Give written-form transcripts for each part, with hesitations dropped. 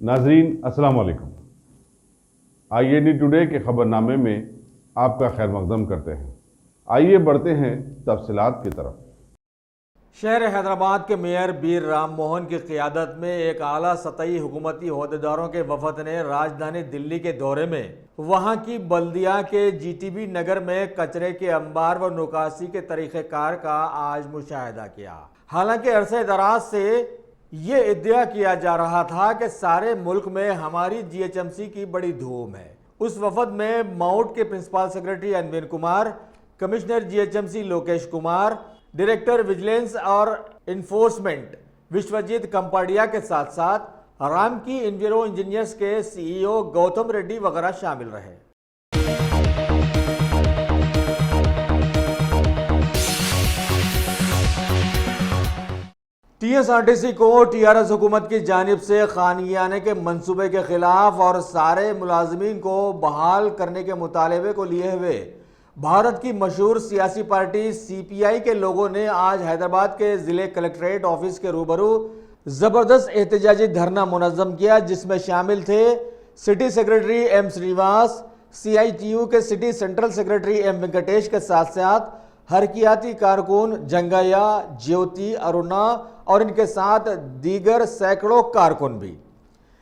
नाजरीन अस्सलाम वालेकुम। IAD टुडे के खबरनामे में आपका खैर मकदम करते हैं। आइए बढ़ते हैं तफसीलात की तरफ। शहर हैदराबाद के मेयर बीर राम मोहन की क़ियादत में एक आला सतही हुकूमती ओहदेदारों के वफद ने राजधानी दिल्ली के दौरे में वहां की बल्दिया के GTB नगर में कचरे के अंबार व निकासी के तरीक़ेकार का आज मुशाहिदा किया। हालांकि अरसे दराज से ये इद्दिया किया जा रहा था कि सारे मुल्क में हमारी GHMC की बड़ी धूम है। उस वफद में माउट के principal secretary Anveen Kumar, commissioner GHMC Lokesh Kumar, director vigilance और इन्फोर्समेंट विश्वजीत कंपाडिया के साथ साथ राम की इन्विरो इंजीनियर्स के CEO गौतम रेड्डी वगैरह शामिल रहे। TSRTC को TRS हुकूमत की जानिब से खानियाने के मंसूबे के खिलाफ और सारे मुलाजमीन को बहाल करने के मुतालबे को लिए हुए भारत की मशहूर सियासी पार्टी CPI के लोगों ने आज हैदराबाद के ज़िले कलेक्ट्रेट ऑफिस के रूबरू ज़बरदस्त एहतजाजी धरना मुनज़्ज़म किया, जिसमें शामिल थे city secretary M Shrivas, CITU के city central secretary M Venkatesh के साथ साथ हरकियाती कारकुन जंगैया, ज्योति, अरुणा और इनके साथ दीगर सैकड़ों कारकुन भी।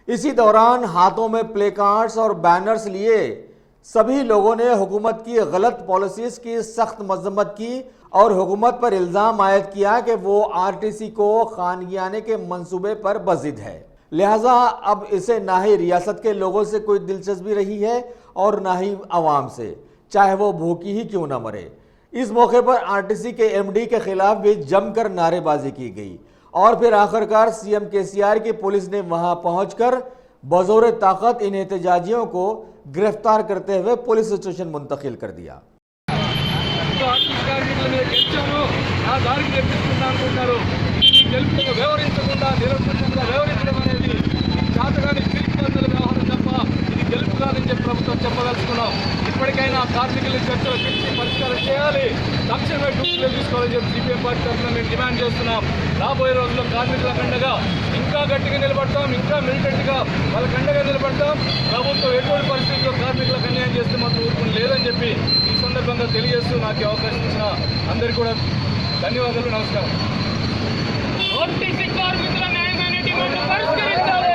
इसी दौरान हाथों में प्ले कार्ड्स और बैनर्स लिए सभी लोगों ने हुकूमत की गलत पॉलिसीज की सख्त मजम्मत की और हुकूमत पर इल्ज़ाम आयद किया कि वो RTC को खानियाने के मंसूबे पर बज़िद है, लिहाजा अब इसे ना ही रियासत के लोगों से कोई दिलचस्पी रही है और ना ही आवाम से, चाहे वो भूखी ही क्यों ना मरे। इस मौके पर RTC के MD के खिलाफ भी जमकर नारेबाजी की गई और फिर आखिरकार CM KCR की पुलिस ने वहां पहुंचकर बज़ोर ताकत इन एहतजाजियों को गिरफ्तार करते हुए पुलिस स्टेशन मुंतकिल कर दिया। ఇప్పటికైనా కార్మికుల చర్చలు పిలిచి పరిష్కారం చేయాలి, తక్షణమే డ్యూటీలో తీసుకోవాలని చెప్పి CPM పార్టీ తరఫున మేము డిమాండ్ చేస్తున్నాం. రాబోయే రోజుల్లో కార్మికుల కండగా ఇంకా గట్టిగా నిలబడతాం, ఇంకా మిలిటెంట్గా వాళ్ళ కండగా నిలబడతాం. ప్రభుత్వం ఎటువంటి పరిస్థితుల్లో కార్మికులకు అన్యాయం చేస్తే మాత్రం ఊరుకుని లేదని చెప్పి ఈ సందర్భంగా తెలియజేస్తూ నాకు అవకాశం ఇచ్చిన అందరికీ కూడా ధన్యవాదాలు. నమస్కారం. కార్మికుల న్యాయమైన డిమాండ్లు పరిష్కరించాలి.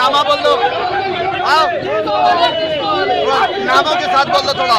नामा बोल दो, आओ नामों के साथ बोल दो थोड़ा।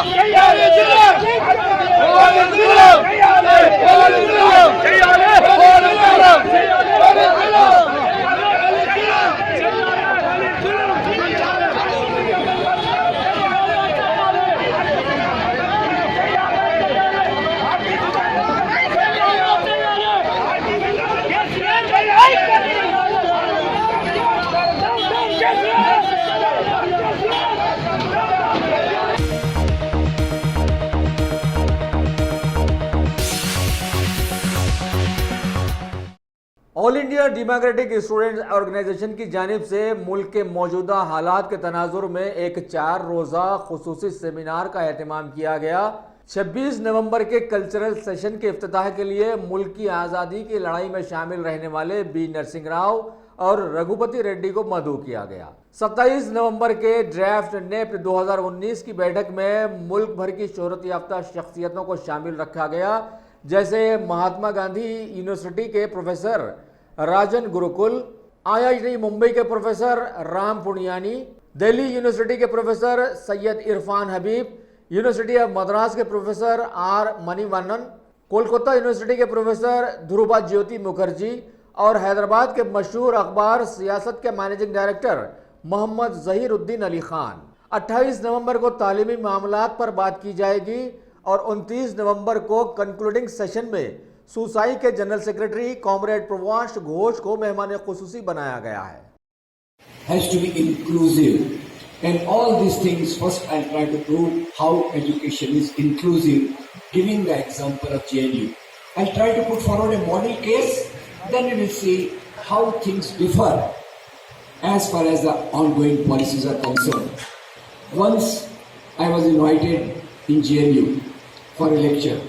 All India Democratic Students Organisation की जानिब से मुल्क के मौजूदा हालात के तनाजुर में एक 4 रोज़ा खुसूसी सेमिनार का एहतमाम किया गया। 26 नवंबर के कल्चरल सेशन के इफ्तिताह के लिए मुल्क की आज़ादी की लड़ाई में शामिल रहने वाले B नरसिंह राव और रघुपति रेड्डी को मदऊ किया गया। 27 नवंबर के ड्राफ्ट नेप 2019 की बैठक में मुल्क भर की शोहरत याफ्ता शख्सियतों को शामिल रखा गया, जैसे महात्मा गांधी यूनिवर्सिटी के प्रोफेसर राजन गुरुकुल, IIT मुंबई के प्रोफेसर राम पुनियानी, दिल्ली यूनिवर्सिटी के professor Syed Irfan Habib, university of Madras के professor R Manivannan, Kolkata university के प्रोफेसर ध्रुवा ज्योति मुखर्जी और हैदराबाद के मशहूर अखबार सियासत के मैनेजिंग डायरेक्टर मोहम्मद ज़हीरुद्दीन अली खान। 28 नवंबर को तालीमी मामलात पर बात की जाएगी और 29 नवंबर को कंक्लूडिंग सेशन में सूसाई के जनरल सेक्रेटरी कॉमरेड प्रवाश घोष को मेहमान खुसूसी बनाया गया है। Has to be inclusive And all these things, first I'll try to prove how education is inclusive, giving the example of JNU. I'll try to put forward a model case, then we will see how things differ as far as the ongoing policies are concerned. Once I was invited in JNU for a lecture.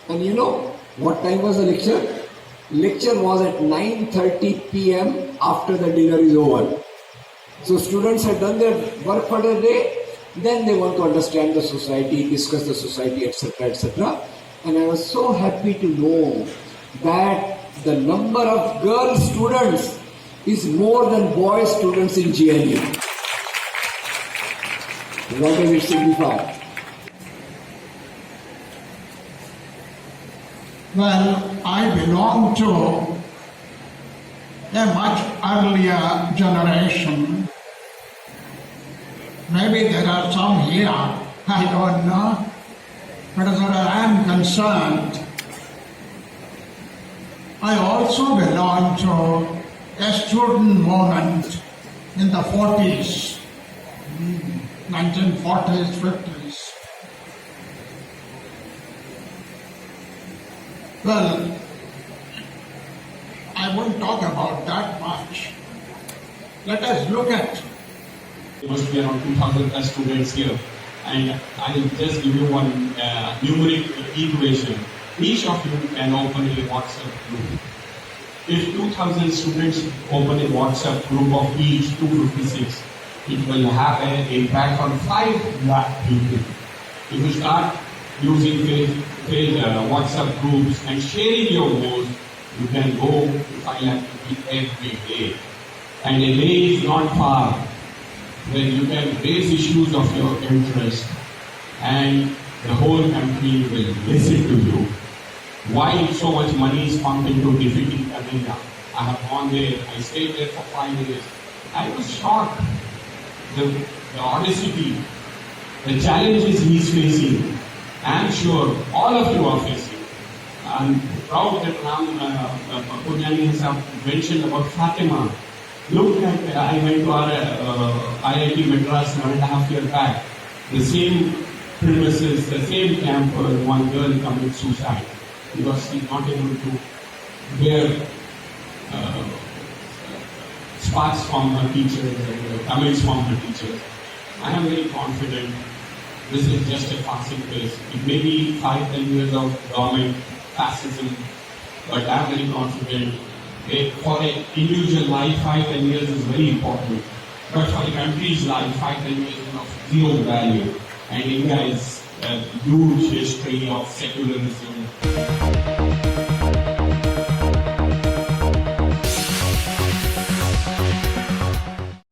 And you know what time was the lecture? Lecture was at 9:30 p.m. after the dinner is over. So students had done their work for the day, then they want to understand the society, discuss the society, etc., etc. And I was so happy to know that the number of girl students is more than boy students in JNU. What does it signify? Well, I belong to a much earlier generation. Maybe there are some here, I don't know. But as far as I am concerned, I also belong to a student movement in the 40s, 1940s, 50s. Well, I won't talk about that much. Let us look at. There must be around 2,000 plus students here, and I will just give you one numeric equation. Each of you can open a WhatsApp group. If 2,000 students open a WhatsApp group of each 256, it will have an impact on 5 lakh people. If you start using WhatsApp groups and sharing your posts, you can go to 5 lakh people every day. And a day is not far when you can raise issues of your interest and the whole country will listen to you. Why so much money is pumped into defeating Canada? I have gone there, I stayed there for 5 days. I was shocked. The audacity, the challenges he is facing, I am sure all of you are facing. I'm proud that Ram Punyani has mentioned about Fatima. Look at, I went to our IIT Madras 1.5 years back. The same premises, the same campus, one girl committed suicide because she's not able to bear sparks from her teachers and comments from her teachers. I am very confident this is just a passing phase. It may be 5-10 years of government fascism, but I am very confident. For an individual life, 5-10 years is very important. But for a country's life, 5-10 years is of zero value. And India is a huge history of secularism.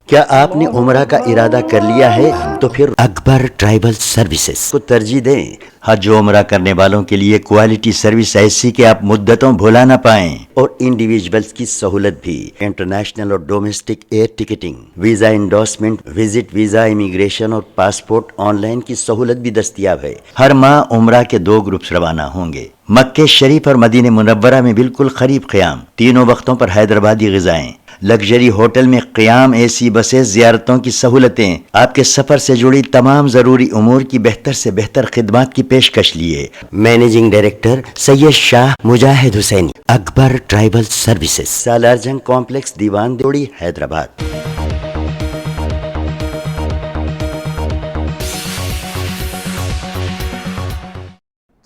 क्या आपने उम्रा का इरादा कर लिया है? तो फिर अकबर ट्राइबल सर्विसेज को तरजीह दें। हज उम्रा करने वालों के लिए क्वालिटी सर्विस ऐसी कि आप मुद्दतों भुला ना पाएं, और इंडिविजुअल्स की सहूलत भी। इंटरनेशनल और domestic air ticketing, visa endorsement, visit visa, immigration और पासपोर्ट ऑनलाइन की सहूलत भी दस्तयाब है। हर माह उम्रा के 2 ग्रुप्स रवाना होंगे। मक्के शरीफ और मदीने मुनव्वरा में बिल्कुल करीब क़याम, तीनों वक्तों पर हैदराबादी ग़िज़ाएं, लग्जरी होटल में क़याम, एसी बसें, ज़ियारतों की सहूलतें, आपके सफ़र से जुड़ी तमाम ज़रूरी उमूर की बेहतर से बेहतर खिदमत की पेशकश लिए। Managing director Syed Shah Mujahid Husaini, Akbar tribal services, Salarjung complex, Diwan Devdi, Hyderabad.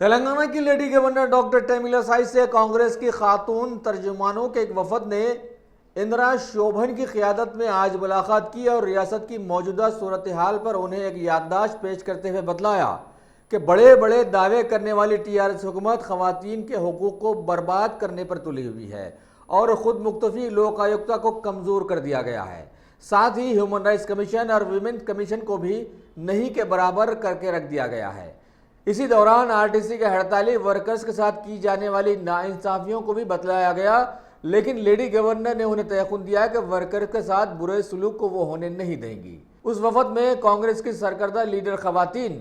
Telangana की लेडी गवर्नर डॉक्टर तमिलिसाई से कांग्रेस की खातून तर्जुमानों के एक वफद ने इंदिरा शोभन की क़ियादत में आज मुलाकात की और रियासत की मौजूदा सूरत हाल पर उन्हें एक याददाश्त पेश करते हुए बतलाया कि बड़े बड़े दावे करने वाली टीआरएस हुकूमत ख़वातीन के हुकूक़ को बर्बाद करने पर तुली हुई है और ख़ुद मुख्तफी लोक आयुक्ता को कमज़ोर कर दिया गया है। साथ ही ह्यूमन राइट्स कमीशन और वीमेन कमीशन को भी नहीं के बराबर करके रख दिया गया है। इसी दौरान आरटीसी के हड़ताली वर्कर्स के साथ की जाने वाली नाइंसाफ़ियों को भी बतलाया गया, लेकिन लेडी गवर्नर ने उन्हें तयक़ुन दिया कि वर्कर के साथ बुरे सलूक को वो होने नहीं देंगी। उस वफद में कांग्रेस की सरकर्दा लीडर ख़वातीन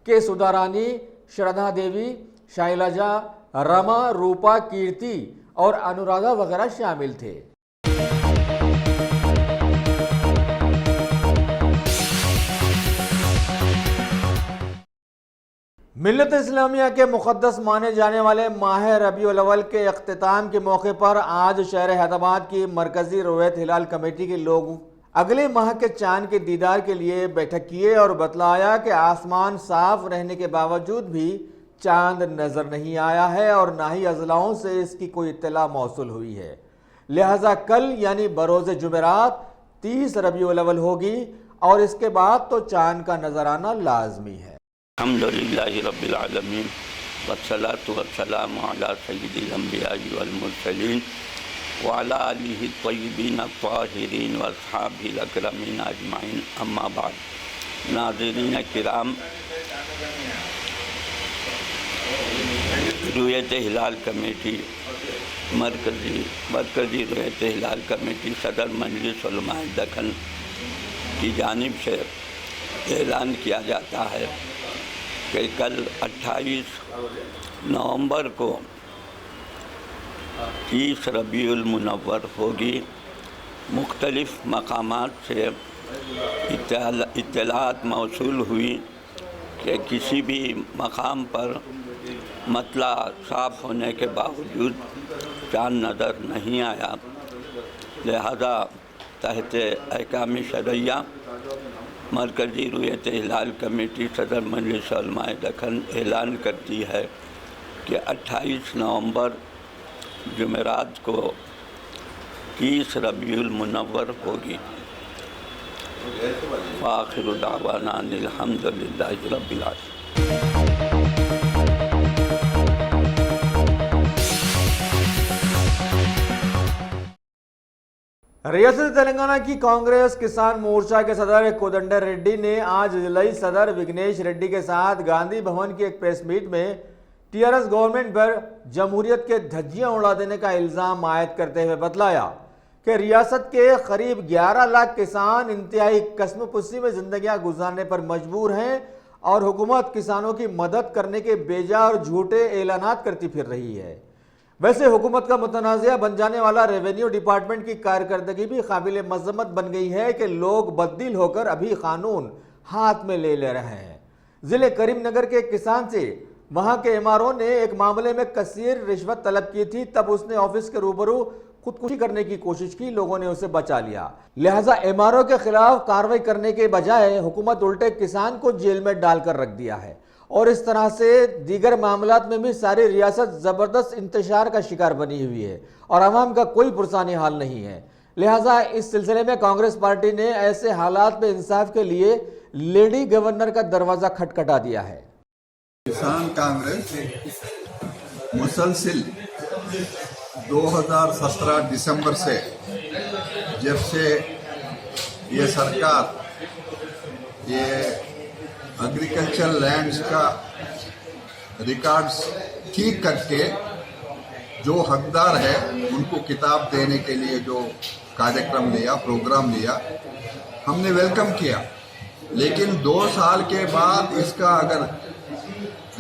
के सुधारानी, श्रद्धा देवी, शैलजा, रमा, रूपा, कीर्ति और अनुराधा वगैरह शामिल थे। मिल्लत इस्लामिया के मुक़द्दस माने जाने वाले माह रबीउल अव्वल के अख्तिताम के मौके पर आज शहर हैदराबाद की मरकज़ी रुयत हिलाल कमेटी के लोग अगले माह के चांद के दीदार के लिए बैठक किए और बतलाया कि आसमान साफ रहने के बावजूद भी चांद नज़र नहीं आया है और ना ही अज़लाओं से इसकी कोई इत्तला मौसूल हुई है। लिहाजा कल यानी बरोज़ जुमेरात 30 रबीउल अव्वल होगी और इसके बाद तो चांद का नजर आना लाजमी है। अल्हम्दुलिल्लाहि रब्बिल आलमीन वस्सलातु वस्सलामु अला सय्यिदिल अंबियाइ वल मुरसलीन व अला आलिहि तय्यिबीन अत्ताहिरीन व अस्हाबिल अकरमीन अजमाइन अम्मा बाद। नाज़रीन किराम, रुयत हिलाल कमेटी मरकज़ी रुयत हिलाल कमेटी सदर मजलिस उलमाए दखन की जानिब से ऐलान किया जाता है कि कल 28 नवंबर को 30 रबीउल मुनव्वर होगी। मुख्तलिफ़ मकामात से इत्तलात मौसूल हुई कि किसी भी मकाम पर मतला साफ़ होने के बावजूद चाँद नज़र नहीं आया। लिहाजा तहत अहकाम शरइया मरकज़ी रुयत हिलाल कमेटी सदर मजलिस उलमाए दखन ऐलान करती है कि 28 नवंबर जुमेरात को 30 रबीउल मुनव्वर होगी। आखिर दावाना अनिल हम्दुलिल्लाहि रब्बिल आलमीन। रियासत तेलंगाना की कांग्रेस किसान मोर्चा के सदर कोदंड रेड्डी ने आज जिलाई सदर विघ्नेश रेड्डी के साथ गांधी भवन की एक प्रेस मीट में टीआरएस गवर्नमेंट पर जमहूरियत के धज्जियां उड़ा देने का इल्ज़ाम आयद करते हुए बतलाया कि रियासत के करीब 11 लाख किसान इंतहाई कस्मपुसी में जिंदगियां गुजारने पर मजबूर हैं और हुकूमत किसानों की मदद करने के बेजा और झूठे ऐलानात करती फिर रही है। वैसे हुकूमत का मुतनाज़िया बन जाने वाला रेवेन्यू डिपार्टमेंट की कारकर्दगी भी काबिल मज़म्मत बन गई है कि लोग बददिल होकर अभी कानून हाथ में ले रहे हैं। ज़िले करीमनगर के किसान से वहां के एमआरओ ने एक मामले में कसीर रिश्वत तलब की थी, तब उसने ऑफिस के रूबरू खुदकुशी करने की कोशिश की, लोगों ने उसे बचा लिया। लिहाजा एमआरओ के खिलाफ कार्रवाई करने के बजाय हुकूमत उल्टे किसान को जेल में डालकर रख दिया है और इस तरह से दीगर मामलात में भी सारी रियासत ज़बरदस्त इंतशार का शिकार बनी हुई है और अवाम का कोई पुरसानी हाल नहीं है। लिहाजा इस सिलसिले में कांग्रेस पार्टी ने ऐसे हालात में इंसाफ के लिए लेडी गवर्नर का दरवाज़ा खटखटा दिया है। किसान कांग्रेस मुसलसिल 2017 दिसंबर से जब से ये सरकार ये एग्रीकल्चर लैंड्स का रिकॉर्ड्स ठीक करके जो हकदार है उनको किताब देने के लिए जो कार्यक्रम लिया, प्रोग्राम लिया, हमने वेलकम किया। लेकिन 2 साल के बाद इसका अगर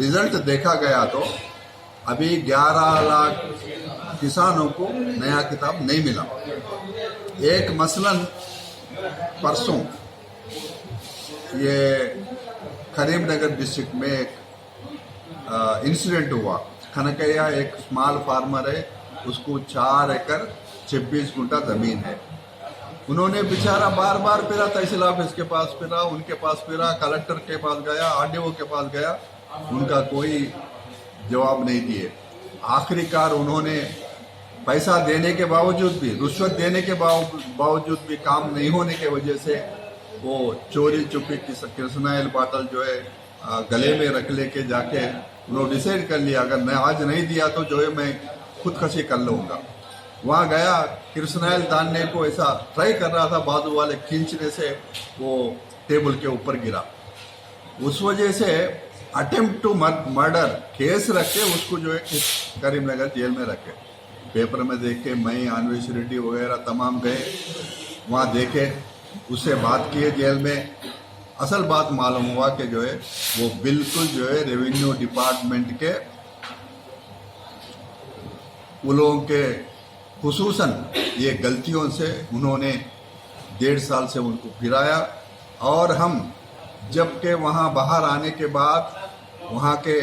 रिजल्ट देखा गया तो अभी 11 लाख किसानों को नया किताब नहीं मिला। एक मसलन परसों ये करीमनगर डिस्ट्रिक्ट में एक इंसिडेंट हुआ। खनकैया एक स्मॉल फार्मर है, उसको 4 एकड़ 26 गुंठा जमीन है। उन्होंने बेचारा बार बार फिरा, तहसील ऑफिस के पास फिरा, उनके पास फिरा, कलेक्टर के पास गया, आरडीओ के पास गया, उनका कोई जवाब नहीं दिए। आखिरकार उन्होंने पैसा देने के बावजूद भी, रुश्वत देने के बावजूद भी काम नहीं होने की वजह से वो चोरी चुपी कृष्णाइल बाटल जो है गले में रख लेके जाके उन्होंने डिसाइड कर लिया अगर मैं आज नहीं दिया तो जो है मैं खुदकशी कर लूँगा। वहाँ गया, कृष्णाइल दानने को ऐसा ट्राई कर रहा था, बाजू वाले खींचने से वो टेबल के ऊपर गिरा। उस वजह से अटेम्प्ट टू मर्डर केस रख के उसको जो है करीमनगर जेल में रखे। पेपर में देख के मैं, अन्वेश रेड्डी वगैरह तमाम गए, वहाँ देखे, उससे बात किए जेल में। असल बात मालूम हुआ कि जो है वो बिल्कुल जो है रेवेन्यू डिपार्टमेंट के उन लोगों के खुसूसन ये गलतियों से उन्होंने 1.5 साल से उनको फिराया। और हम जबकि वहाँ बाहर आने के बाद वहाँ के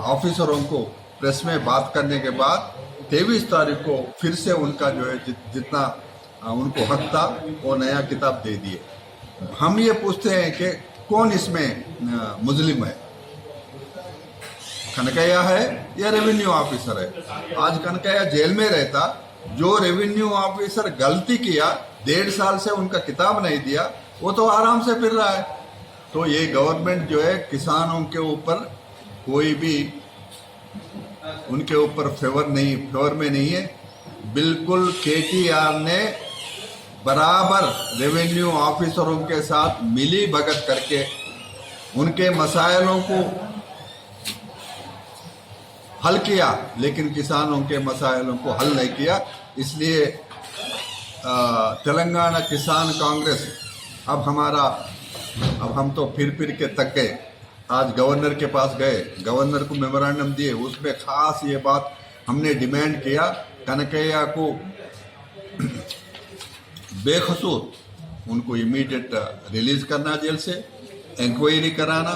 ऑफिसरों को प्रेस में बात करने के बाद 23 तारीख को फिर से उनका जो है जितना उनको हक था वो नया किताब दे दिए। हम ये पूछते हैं कि कौन इसमें मुजलिम है, कनकैया है या रेवेन्यू ऑफिसर है? आज कनकैया जेल में रहता, जो रेवेन्यू ऑफिसर गलती किया 1.5 साल से उनका किताब नहीं दिया, वो तो आराम से फिर रहा है। तो ये गवर्नमेंट जो है किसानों के ऊपर कोई भी उनके ऊपर फेवर में नहीं है। बिल्कुल केटीआर ने बराबर रेवेन्यू ऑफिसरों के साथ मिली भगत करके उनके मसाइलों को हल किया, लेकिन किसानों के मसाइलों को हल नहीं किया। इसलिए तेलंगाना किसान कांग्रेस अब हम तो फिर के तक गए। आज गवर्नर के पास गए, गवर्नर को मेमोरेंडम दिए, उसमें खास ये बात हमने डिमांड किया, कनकैया को बेखसूर उनको इमीडिएट रिलीज करना जेल से, इंक्वायरी कराना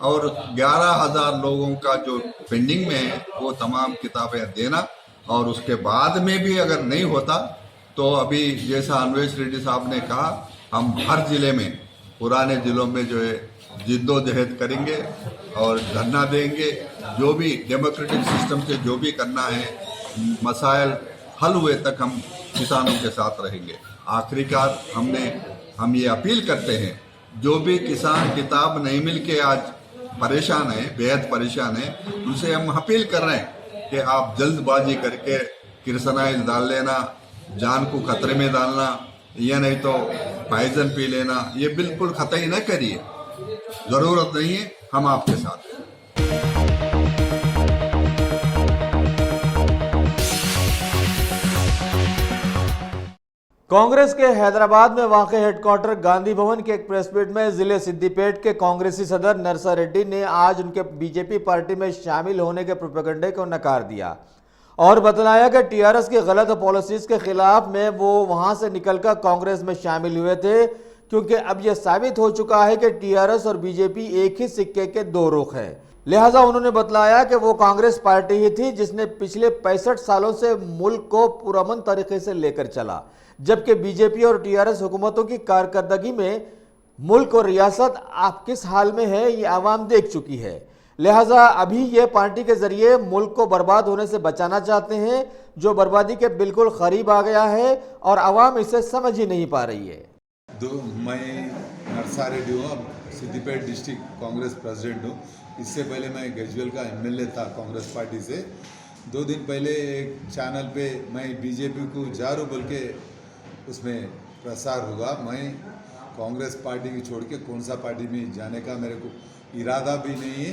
और 11,000 लोगों का जो पेंडिंग में है वो तमाम किताबें देना। और उसके बाद में भी अगर नहीं होता तो अभी जैसा अन्वेष रेड्डी साहब ने कहा, हम हर जिले में, पुराने जिलों में जो है जिद्दोजहद करेंगे और धरना देंगे। जो भी डेमोक्रेटिक सिस्टम से जो भी करना है, मसाइल हल हुए तक हम किसानों के साथ रहेंगे। आखिरकार हम ये अपील करते हैं, जो भी किसान किताब नहीं मिल के आज परेशान है, बेहद परेशान है, उनसे हम अपील कर रहे हैं कि आप जल्दबाजी करके किरसनाइल डाल लेना, जान को खतरे में डालना या नहीं तो पॉइजन पी लेना, ये बिल्कुल कतई न करिए, जरूरत नहीं है, हम आपके साथ हैं। कांग्रेस के हैदराबाद में वाक़ हेडक्वार्टर गांधी भवन के एक प्रेस मीट में जिले सिद्दीपेट के कांग्रेसी सदर नरसा रेड्डी ने आज उनके बीजेपी पार्टी में शामिल होने के प्रोपेगेंडे को नकार दिया और बतलाया कि टीआरएस की गलत पॉलिसीज के खिलाफ में वो वहां से निकलकर कांग्रेस में शामिल हुए थे, क्योंकि अब यह साबित हो चुका है कि टीआरएस और बीजेपी एक ही सिक्के के दो रुख हैं। लिहाजा उन्होंने बतलाया कि वो कांग्रेस पार्टी ही थी जिसने पिछले 65 सालों से मुल्क को पुरअमन तरीके से लेकर चला, जबकि बीजेपी और टीआरएस हुकूमतों की कारकर्दगी में मुल्क और रियासत आप किस हाल में है ये आवाम देख चुकी है। लिहाजा अभी ये पार्टी के जरिए मुल्क को बर्बाद होने से बचाना चाहते हैं, जो बर्बादी के बिल्कुल करीब आ गया है और आवाम इसे समझ ही नहीं पा रही है। मैं नरसा रेड्डी हूँ, अब सिद्दीपेट डिस्ट्रिक्ट कांग्रेस प्रेसिडेंट हूँ। इससे पहले मैं गजवेल का एमएलए था कांग्रेस पार्टी से। 2 दिन पहले एक चैनल पे मैं बीजेपी को जारू बोल के उसमें प्रसार हुआ। मैं कांग्रेस पार्टी की छोड़ के कौन सा पार्टी में जाने का मेरे को इरादा भी नहीं है।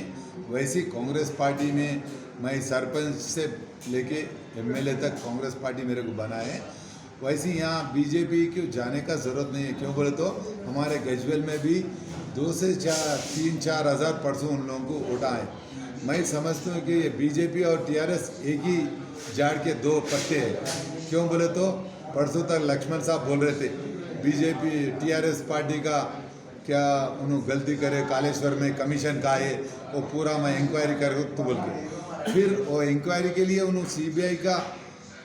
वैसे कांग्रेस पार्टी में मैं सरपंच से लेके एमएलए तक कांग्रेस पार्टी मेरे को बना है। वैसे यहाँ बीजेपी को जाने का ज़रूरत नहीं है। क्यों बोले तो हमारे गजवेल में भी 2 से 3-4 हज़ार परसों उन लोगों को वोटा है। मैं समझता हूँ कि ये बीजेपी और टीआरएस एक ही झाड़ के 2 पत्ते हैं। क्यों बोले तो परसों तक लक्ष्मण साहब बोल रहे थे बीजेपी टीआरएस पार्टी का क्या उन्होंने गलती करे, कालेश्वर में कमीशन का है वो पूरा मैं इंक्वायरी कर तो बोल के, फिर वो इंक्वायरी के लिए उन्होंने सीबीआई का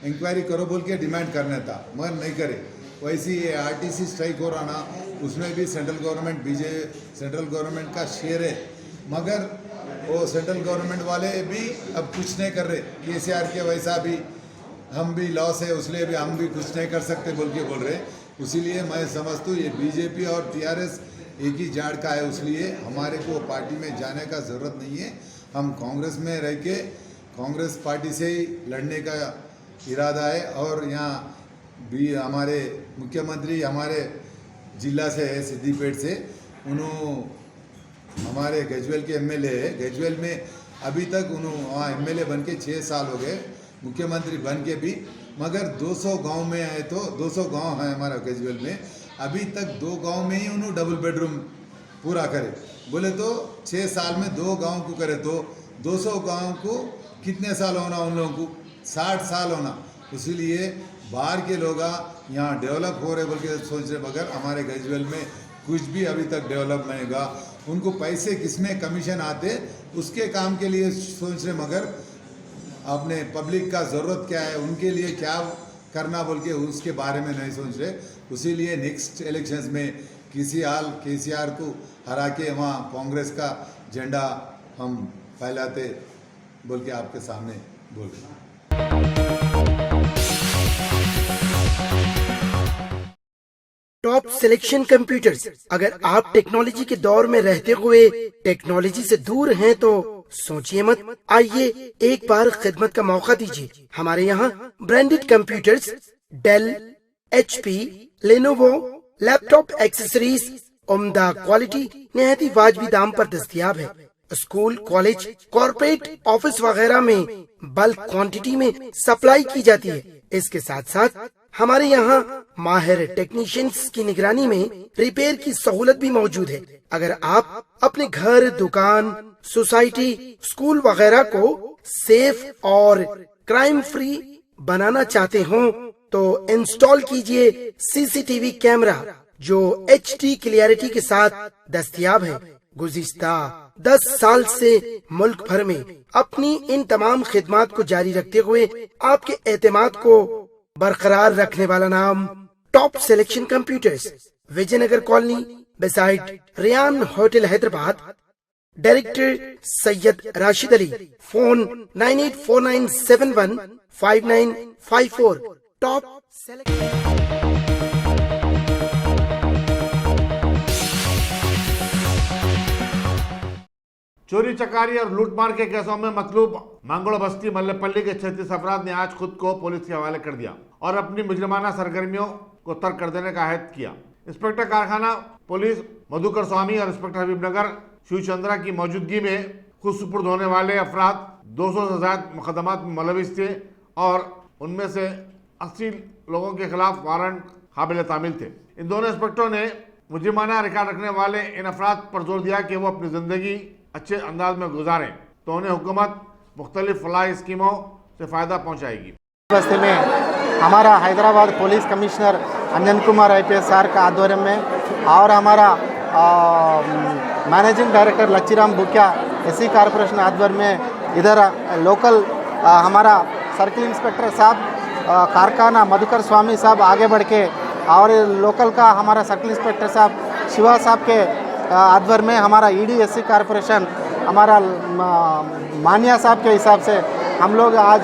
इंक्वायरी करो बोल के डिमांड करना था, मगर नहीं करे। वैसे ये आरटीसी स्ट्राइक हो रहा ना, उसमें भी सेंट्रल गवर्नमेंट का शेयर है, मगर वो सेंट्रल गवर्नमेंट वाले भी अब कुछ नहीं कर रहे। केसीआर के वैसा भी हम भी लॉस है, उसलिए भी हम भी कुछ नहीं कर सकते बोल के बोल रहे। इसीलिए मैं समझता हूँ ये बीजेपी और टीआरएस एक ही झाड़ का है, इसलिए हमारे को पार्टी में जाने का ज़रूरत नहीं है। हम कांग्रेस में रह के कांग्रेस पार्टी से ही लड़ने का इरादा है। और यहाँ भी हमारे मुख्यमंत्री हमारे जिला से है, सिद्दीपेट से, उन्होंने हमारे गजवेल के एमएलए है। गजवेल में अभी तक उन्होंने वहाँ एमएलए बन के 6 साल हो गए, मुख्यमंत्री बन के भी, मगर 200 गांव में आए तो 200 गांव है हमारा गजवेल में, अभी तक 2 गांव में ही उन्होंने डबल बेडरूम पूरा करे। बोले तो 6 साल में 2 गांव को करे तो 200 गांव को कितने साल होना, उन लोगों को 60 साल होना। इसीलिए बाहर के लोग यहाँ डेवलप हो रहे बोल के सोच रहे, मगर हमारे गजवेल में कुछ भी अभी तक डेवलप नहीं होगा। उनको पैसे किसमें कमीशन आते उसके काम के लिए सोच रहे, मगर अपने पब्लिक का ज़रूरत क्या है, उनके लिए क्या करना बोल के उसके बारे में नहीं सोच रहे। उसीलिए नेक्स्ट इलेक्शंस में किसी हाल KCR को हरा के वहाँ कांग्रेस का झंडा हम फैलाते बोल के आपके सामने बोल रहे हैं। Top selection computers. अगर आप टेक्नोलॉजी के दौर में रहते हुए टेक्नोलॉजी से दूर हैं तो सोचिए मत, आइए एक बार खिदमत का मौका दीजिए। हमारे यहाँ branded computers Dell, HP, Lenovo, laptop accessories उम्दा क्वालिटी निहायती वाजबी दाम पर दस्तयाब है। स्कूल, कॉलेज, कॉर्पोरेट, ऑफिस वगैरह में बल्क क्वांटिटी में सप्लाई की जाती है। इसके साथ साथ हमारे यहाँ माहिर टेक्नीशियंस की निगरानी में रिपेयर की सहूलत भी मौजूद है। अगर आप अपने घर, दुकान, सोसाइटी, स्कूल वगैरह को सेफ और क्राइम फ्री बनाना चाहते हो तो इंस्टॉल कीजिए CCTV कैमरा जो HD क्लियरिटी के साथ दस्तयाब है। गुज़िश्ता 10 साल से मुल्क भर में अपनी इन तमाम खिदमात को जारी रखते हुए आपके एतमाद को बरकरार रखने वाला नाम top selection computers, Vijayanagar colony beside Riyan hotel Hyderabad. Director Syed Rashid Ali. Phone 9849715954। Top चोरी चकारी और लूटमार के केसों में मतलूब मांगड़ो बस्ती मल्लेपल्ली के 36 अफराद ने आज खुद को पुलिस के हवाले कर दिया और अपनी मुजरिमाना सरगर्मियों को तर्क कर देने का अहद किया। इंस्पेक्टर कारखाना पुलिस मधुकर स्वामी और इंस्पेक्टर हबीबनगर शिव चंद्रा की मौजूदगी में खुद सुपुर्द होने वाले अफराद 200 से ज्यादा मुकदमात में मुलविस थे और उनमें से 80 लोगों के खिलाफ वारंट काबिल तामील थे। इन दोनों इंस्पेक्टरों ने मुजरिमाना रिकॉर्ड रखने वाले इन अफराद पर जोर दिया कि वो अपनी जिंदगी अच्छे अंदाज में गुजारें तो उन्हें हुकूमत मुख्तलिफ फलाही स्कीमों से फ़ायदा पहुँचाएगी। बस्ती में हमारा Hyderabad police commissioner Anjan Kumar IPS sir का आध्वर्य में और हमारा managing director Lachhiram Bukya SC corporation आध्वर्य में इधर लोकल हमारा सर्किल इंस्पेक्टर साहब कारखाना मधुकर स्वामी साहब आगे बढ़ के और लोकल का हमारा सर्किल इंस्पेक्टर साहब शिवा साहब के आध्वर्य में हमारा ED SC कॉरपोरेशन हमारा मानिया साहब के हिसाब से हम लोग आज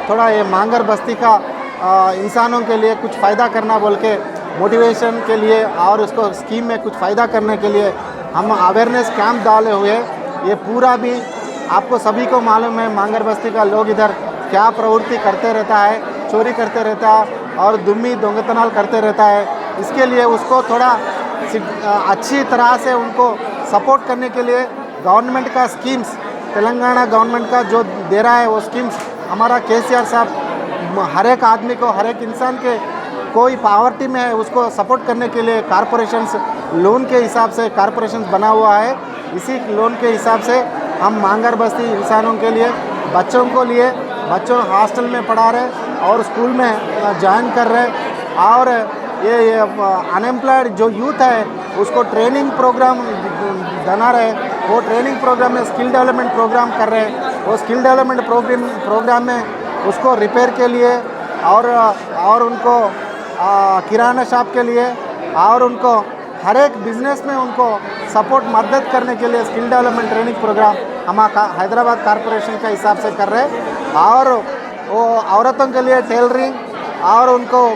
थोड़ा ये मांगर बस्ती का इंसानों के लिए कुछ फ़ायदा करना बोल के मोटिवेशन के लिए और उसको स्कीम में कुछ फ़ायदा करने के लिए हम अवेयरनेस कैंप डाले हुए। ये पूरा भी आपको सभी को मालूम है मांगर बस्ती का लोग इधर क्या प्रवृत्ति करते रहता है, चोरी करते रहता है और दुम्मी दोंगतनाल करते रहता है। इसके लिए उसको थोड़ा अच्छी तरह से उनको सपोर्ट करने के लिए गवर्नमेंट का स्कीम्स तेलंगाना गवर्नमेंट का जो दे रहा है वो स्कीम्स हमारा KCR साहब हर एक आदमी को, हर एक इंसान के कोई पावर्टी में है उसको सपोर्ट करने के लिए कॉरपोरेशंस लोन के हिसाब से कॉरपोरेशंस बना हुआ है। इसी लोन के हिसाब से हम मांगर बस्ती इंसानों के लिए बच्चों हॉस्टल में पढ़ा रहे और स्कूल में ज्वाइन कर रहे और ये अनएम्प्लॉयड जो यूथ है उसको ट्रेनिंग प्रोग्राम बना रहे। वो ट्रेनिंग प्रोग्राम में स्किल डेवलपमेंट प्रोग्राम कर रहे हैं। वो स्किल डेवलपमेंट प्रोग्राम में उसको रिपेयर के लिए और उनको किराना शॉप के लिए और उनको हर एक बिजनेस में उनको सपोर्ट मदद करने के लिए स्किल डेवलपमेंट ट्रेनिंग प्रोग्राम हम हैदराबाद कॉरपोरेशन के हिसाब से कर रहे हैं। और वो औरतों के लिए टेलरिंग और उनको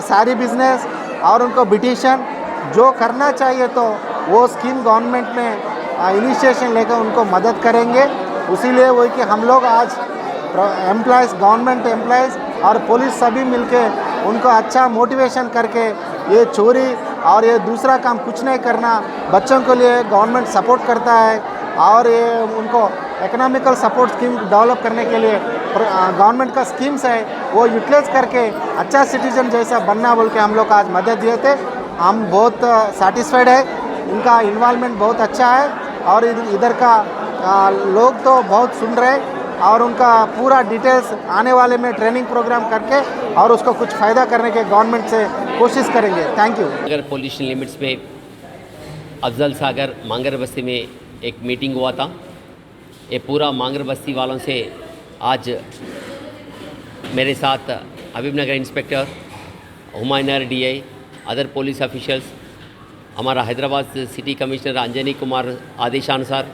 साड़ी बिजनेस और उनको ब्यूटिशियन जो करना चाहिए तो वो स्कीम गवर्नमेंट में इनिशिएशन लेकर उनको मदद करेंगे। उसीलिए वही कि हम लोग आज एम्प्लॉयज़ गवर्नमेंट एम्प्लॉयज़ और पुलिस सभी मिलके उनको अच्छा मोटिवेशन करके ये चोरी और ये दूसरा काम कुछ नहीं करना, बच्चों के लिए गवर्नमेंट सपोर्ट करता है और ये उनको इकोनॉमिकल सपोर्ट स्कीम डेवलप करने के लिए गवर्नमेंट का स्कीम्स है वो यूटिलाइज करके अच्छा सिटीजन जैसा बनना बोल के हम लोग आज मदद दिए थे। हम बहुत सेटिस्फाइड है, इनका इन्वॉल्वमेंट बहुत अच्छा है और इधर का लोग तो बहुत सुन रहे और उनका पूरा डिटेल्स आने वाले में ट्रेनिंग प्रोग्राम करके और उसको कुछ फ़ायदा करने के गवर्नमेंट से कोशिश करेंगे। Thank you. अगर पोल्यूशन लिमिट्स पे अफजल सागर मांगर बस्ती में एक मीटिंग हुआ था। ये पूरा मांगर बस्ती वालों से आज मेरे साथ Habibnagar inspector, Humayunagar DI, other police officials, हमारा हैदराबाद सिटी कमिश्नर अंजनी कुमार आदेशानुसार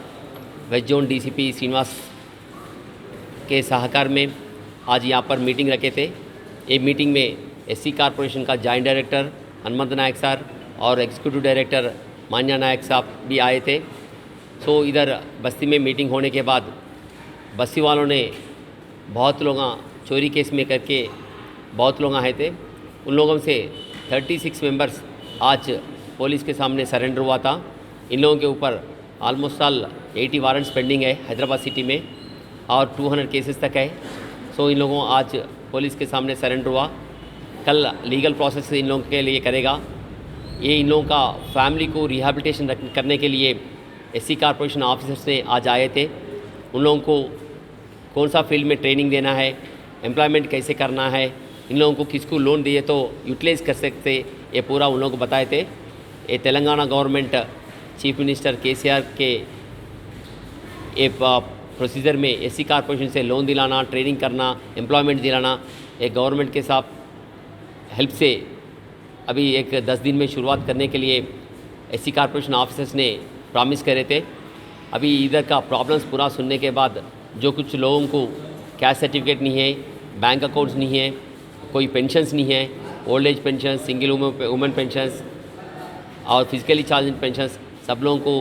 वेस्ट जोन DCP श्रीनिवास के सहकार में आज यहाँ पर मीटिंग रखे थे। ये मीटिंग में SC कॉरपोरेशन का जॉइंट डायरेक्टर हनुमंत नायक सर और एग्जीक्यूटिव डायरेक्टर मान्या नायक साहब भी आए थे। सो इधर बस्ती में मीटिंग होने के बाद बस्ती वालों ने बहुत लोग चोरी केस में करके बहुत लोग आए थे। उन लोगों से 36 मेंबर्स आज पुलिस के सामने सरेंडर हुआ था। इन लोगों के ऊपर ऑलमोस्ट ऑल 80 वारंट्स पेंडिंग है हैदराबाद सिटी में और 200 केसेस तक है। सो इन लोगों आज पुलिस के सामने सरेंडर हुआ। कल लीगल प्रोसेस इन लोगों के लिए करेगा। ये इन लोगों का फैमिली को रिहैबिलिटेशन करने के लिए SC कॉरपोरेशन ऑफिसर्स ने आज आए थे। उन लोगों को कौन सा फील्ड में ट्रेनिंग देना है, एम्प्लॉयमेंट कैसे करना है, इन लोगों को किसको लोन दिए तो यूटिलाइज़ कर सकते, ये पूरा उन लोगों को बताए थे। ये Telangana government chief minister KCR के ये प्रोसीजर में SC कॉरपोरेशन से लोन दिलाना, ट्रेनिंग करना, एम्प्लॉयमेंट दिलाना, एक गवर्नमेंट के साथ हेल्प से अभी एक 10 दिन में शुरुआत करने के लिए SC कॉरपोरेशन ऑफिसर्स ने प्रॉमिस करे थे। अभी इधर का प्रॉब्लम्स पूरा सुनने के बाद जो कुछ लोगों को कैश सर्टिफिकेट नहीं है, बैंक अकाउंट्स नहीं है, कोई पेंशन्स नहीं है, old age pension, single women pensions और फिजिकली चार्ज पेंशन्स, सब लोगों को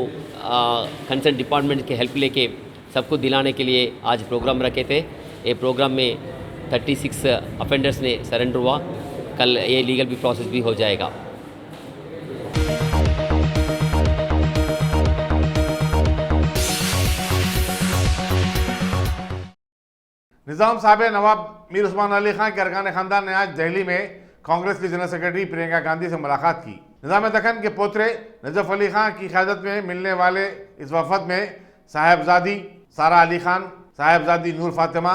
कंसर्न डिपार्टमेंट की हेल्प लेके सबको दिलाने के लिए आज प्रोग्राम रखे थे। ये प्रोग्राम में 36 अफेंडर्स ने सरेंडर हुआ। कल ये लीगल भी प्रोसेस भी हो जाएगा। निज़ाम साहब नवाब मीर उस्मान अली खान के अरकान खानदान ने आज दिल्ली में कांग्रेस की जनरल सेक्रेटरी प्रियंका गांधी से मुलाकात की। निज़ाम दक्कन के पोतरे नजफ अली खान की क़यादत में मिलने वाले इस वफद में साहेबजादी सारा अली खान, साहेबजादी नूर फातिमा,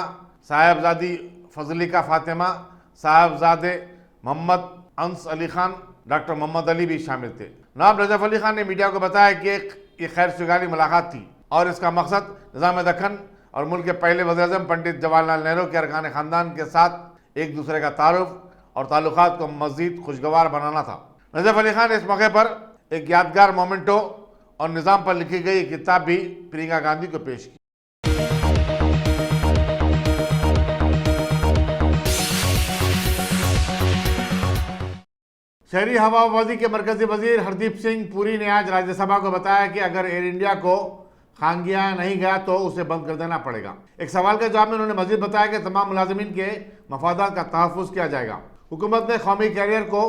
साहेबजादी फजलिका फातिमा, साहेबजादे मोहम्मद अंस अली खान, डॉक्टर मोहम्मद अली भी शामिल थे। नवाब नजफ अली खान ने मीडिया को बताया कि ये खैर सुगाली मुलाकात थी और इसका मकसद निज़ाम दक्कन और मुल्क के पहले वज़ीर-ए-आज़म पंडित जवाहरलाल नेहरू के अरकान खानदान के साथ एक दूसरे का तारुफ और ताल्लुकात को मज़ीद खुशगवार बनाना था। नजफ अली खान ने इस मौके पर एक यादगार मोमेंटो और निज़ाम पर लिखी गई किताब भी प्रियंका गांधी को पेश की। शहरी हवाबाजी के मरकजी वजीर हरदीप सिंह पुरी ने आज राज्यसभा को बताया कि अगर एयर इंडिया को खांगिया नहीं गया तो उसे बंद कर देना पड़ेगा। एक सवाल के जवाब में उन्होंने मजीद बताया कि तमाम मुलाजिमीन के मफादात का तहफ़्फ़ुज़ किया जाएगा। हुकूमत ने कौमी कैरियर को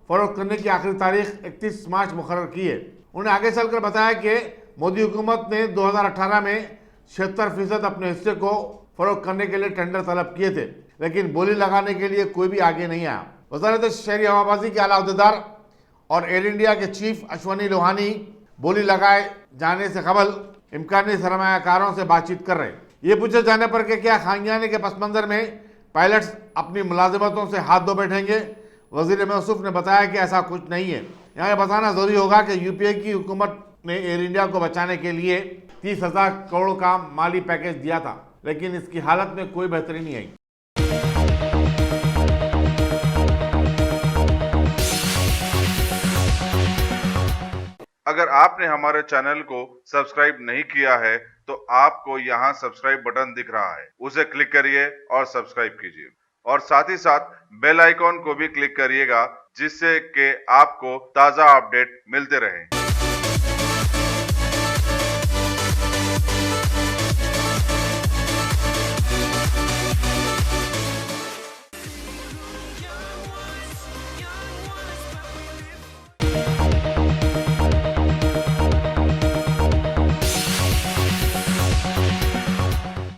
फ़रोग़ करने की आखिरी तारीख 31 मार्च मुकर्रर की है। उन्होंने आगे चलकर बताया कि मोदी हुकूमत ने 2018 में 76% अपने हिस्से को फ़रोग़ करने के लिए टेंडर तलब किए थे, लेकिन बोली लगाने के लिए कोई भी आगे नहीं आया। वज़ारत शहरी हवाबाजी के आला अहदेदार और एयर इंडिया के चीफ अश्वनी लोहानी बोली लगाए जाने से कबल इम्कानी सरमायाकारों से बातचीत कर रहे हैं। ये पूछे जाने पर कि क्या खांगियाने के पस मंज़र में पायलट्स अपनी मुलाजिमतों से हाथ धो बैठेंगे, वज़ीर मौसूफ ने बताया कि ऐसा कुछ नहीं है। यहाँ ये बताना ज़रूरी होगा कि UPA की हुकूमत ने एयर इंडिया को बचाने के लिए 30,000 करोड़ का माली पैकेज दिया था, लेकिन इसकी हालत में कोई बेहतरी नहीं आई। अगर आपने हमारे चैनल को सब्सक्राइब नहीं किया है तो आपको यहाँ सब्सक्राइब बटन दिख रहा है, उसे क्लिक करिए और सब्सक्राइब कीजिए और साथ ही साथ बेल आइकॉन को भी क्लिक करिएगा जिससे कि आपको ताज़ा अपडेट मिलते रहें।